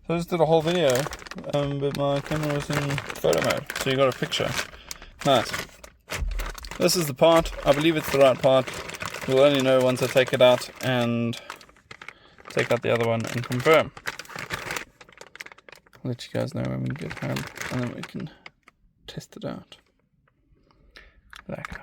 So I just did a whole video, but my camera was in photo mode, so you got a picture. Nice. This is the part. I believe it's the right part. We'll only know once I take it out and take out the other one and confirm. I'll let you guys know when we get home, and then we can test it out. Lekker.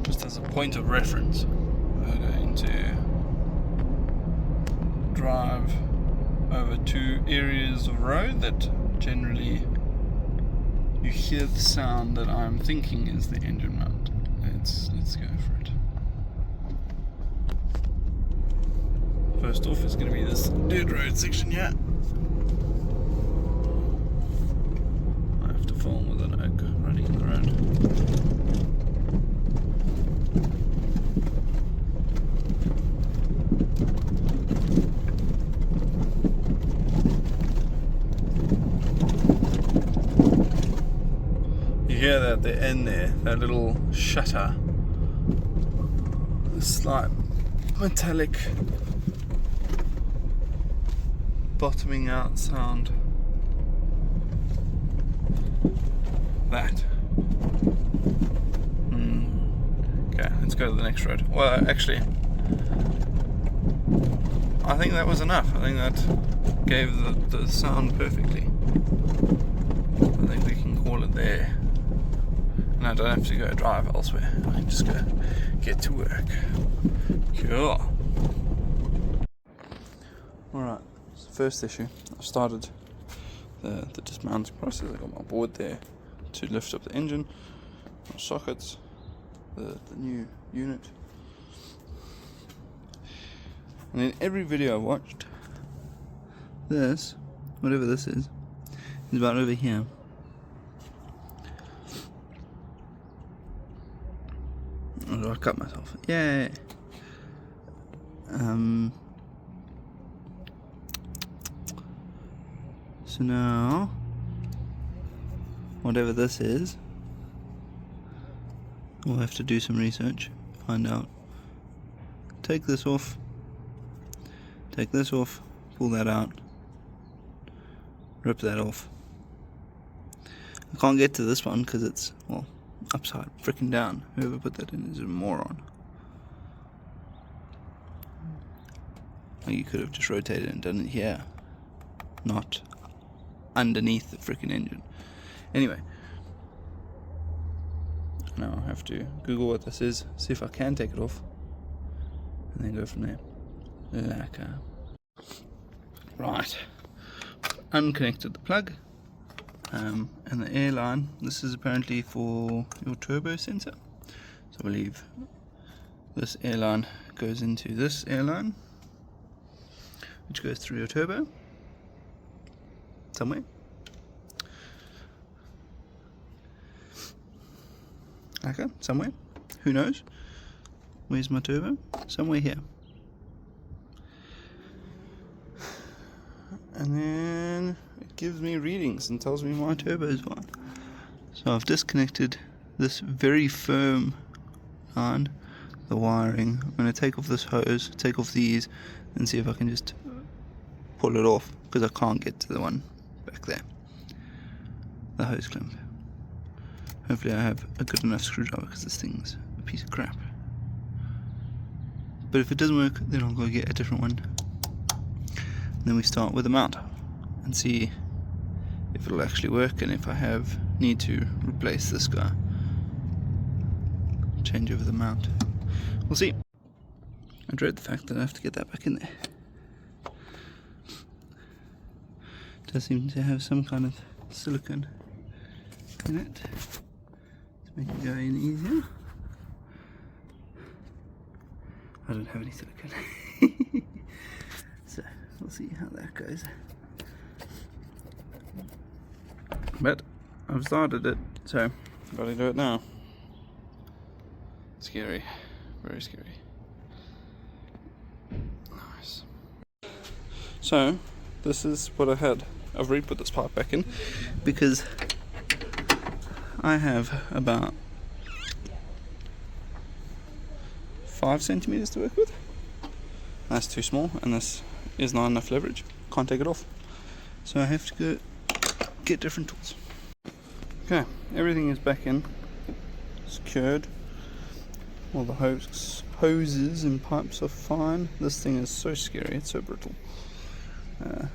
Just as a point of reference, we're going to drive over 2 areas of road that generally you hear the sound that I'm thinking is the engine mount. Let's go for it. First off is going to be this dirt road section here. I have to film with an oak running in the road. You hear that at the end there, that little shutter, a slight metallic bottoming out sound. That. Okay, let's go to the next road. Well, actually, I think that was enough. I think that gave the sound perfectly. I think we can call it there. And I don't have to go drive elsewhere. I can just go get to work. Cool. Alright, so the first issue. I've started the dismounting process. I've got my board there to lift up the engine, my sockets, the new unit. And in every video I've watched, this, whatever this is about over here. Oh, I cut myself. Yay! So now, whatever this is, we'll have to do some research, find out. Take this off, pull that out, rip that off. I can't get to this one because it's, well, upside freaking down. Whoever put that in is a moron. Like, you could have just rotated and done it here, not underneath the freaking engine. Anyway, now I have to Google what this is, see if I can take it off, and then go from there. Lekker. Right, unconnected the plug, and the air line. This is apparently for your turbo sensor. So I believe this air line goes into this air line, which goes through your turbo somewhere. Okay, somewhere. Who knows? Where's my turbo? Somewhere here. And then it gives me readings and tells me my turbo is on. So I've disconnected this very firm line, the wiring. I'm going to take off this hose, take off these, and see if I can just pull it off, because I can't get to the one back there, the hose clamp. Hopefully I have a good enough screwdriver, because this thing's a piece of crap. But if it doesn't work, then I'll go get a different one. And then we start with the mount and see if it'll actually work, and if I need to replace this guy, change over the mount. We'll see. I dread the fact that I have to get that back in there. It does seem to have some kind of silicone in it to make it go in easier. I don't have any silicone. So we'll see how that goes. But I've started it, so I've got to do it now. Scary, very scary. Nice. So this is what I had. I've re-put this pipe back in because I have about 5 centimeters to work with. That's too small, and this is not enough leverage. Can't take it off. So I have to go get different tools. Okay, everything is back in, secured. All the hoses and pipes are fine. This thing is so scary, it's so brittle.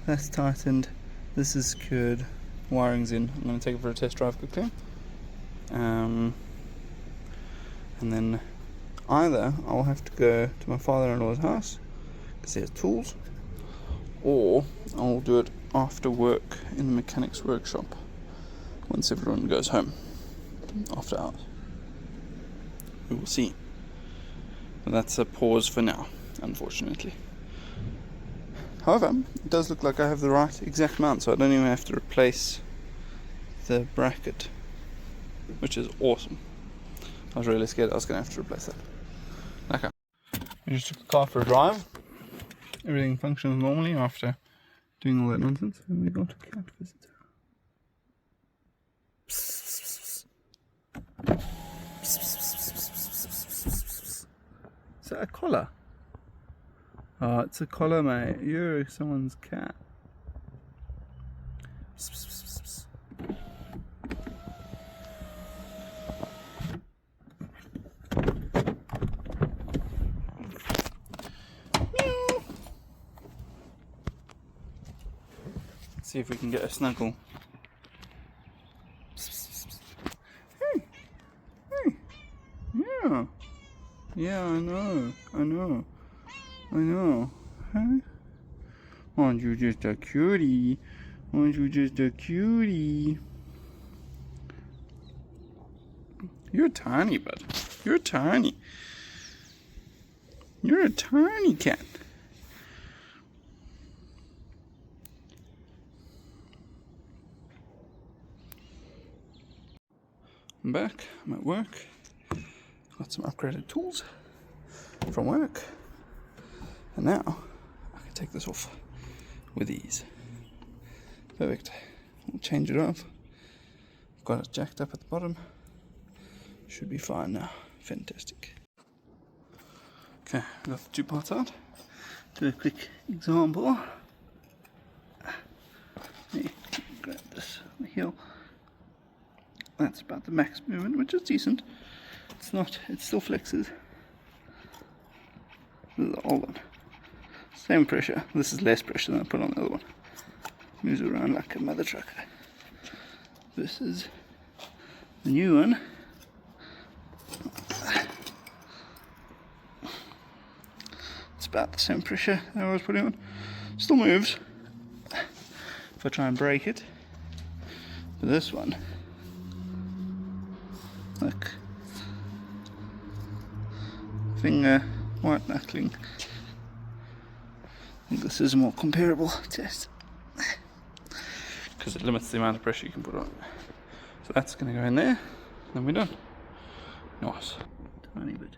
That's tightened, this is secured, wiring's in. I'm going to take it for a test drive quickly. And then either I'll have to go to my father-in-law's house because he has tools, or I'll do it after work in the mechanic's workshop once everyone goes home after hours. We will see. But that's a pause for now, unfortunately. However, it does look like I have the right exact mount, so I don't even have to replace the bracket, which is awesome. I was really scared I was going to have to replace that. Okay. We just took the car for a drive. Everything functions normally after doing all that nonsense. And we got a cat visitor. Is that a collar? Oh, it's a collar, mate. You're someone's cat. Let's see if we can get a snuggle. Hey, hey, yeah, yeah. I know. Huh? Aren't you just a cutie? Aren't you just a cutie? You're tiny, bud. You're tiny. You're a tiny cat. I'm back. I'm at work. Got some upgraded tools from work. And now I can take this off with ease. Perfect. We'll change it off. Got it jacked up at the bottom. Should be fine now. Fantastic. Okay, I got the two parts out. Do a quick example. Grab this on the heel. That's about the max movement, which is decent. It's not, it still flexes. This is the old one. Same pressure. This is less pressure than I put on the other one. Moves around like a mother trucker. This is the new one. It's about the same pressure that I was putting on. Still moves if I try and break it. But this one, look, finger white knuckling. I think this is a more comparable test because it limits the amount of pressure you can put on it. So that's going to go in there, then we're done. Nice. Tiny bit,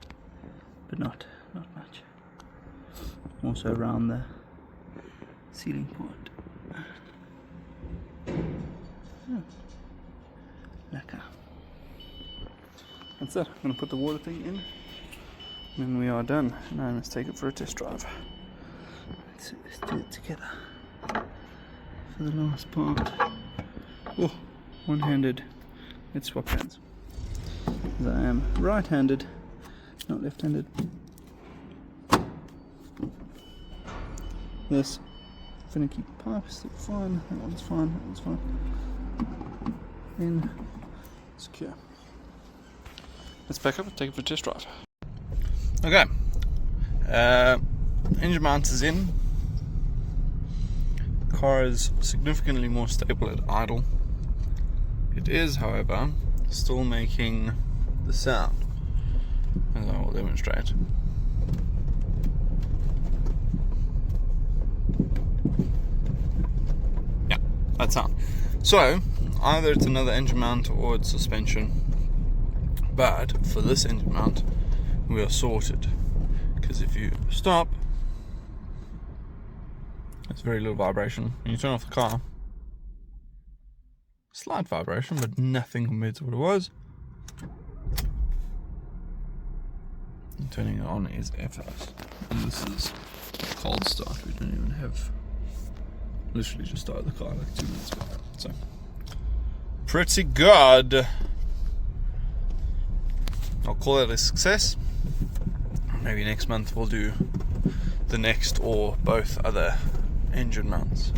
but not much. Also around the ceiling point. Oh. Lekker. That's it. I'm going to put the water thing in, and then we are done. Now I must take it for a test drive. Let's do it together for the last part. Oh, one-handed. Let's swap hands. As I am right-handed, not left-handed. This finicky pipe is fine. That one's fine. That one's fine. In, secure. Let's back up and take it for a test drive. Okay. Engine mount is in. Car is significantly more stable at idle. It is, however, still making the sound, as I will demonstrate. Yeah, that sound. So, either it's another engine mount or it's suspension. But for this engine mount, we are sorted. Because if you stop, there's very little vibration. When you turn off the car, slight vibration, but nothing compared to what it was. And turning it on is effortless. And this is cold start. We don't even have literally just started the car like 2 minutes ago. So, pretty good. I'll call it a success. Maybe next month we'll do the next or both other engine mounts,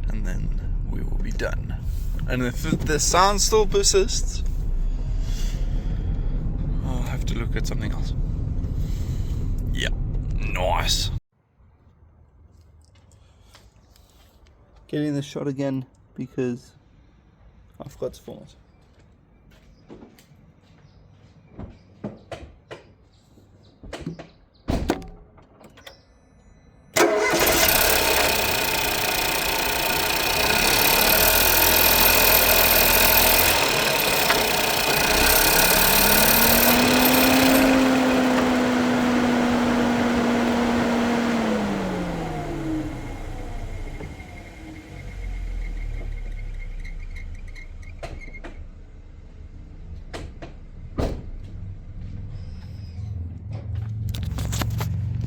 and then we will be done. And if the sound still persists, I'll have to look at something else. Yeah, nice. Getting this shot again because I forgot to film it.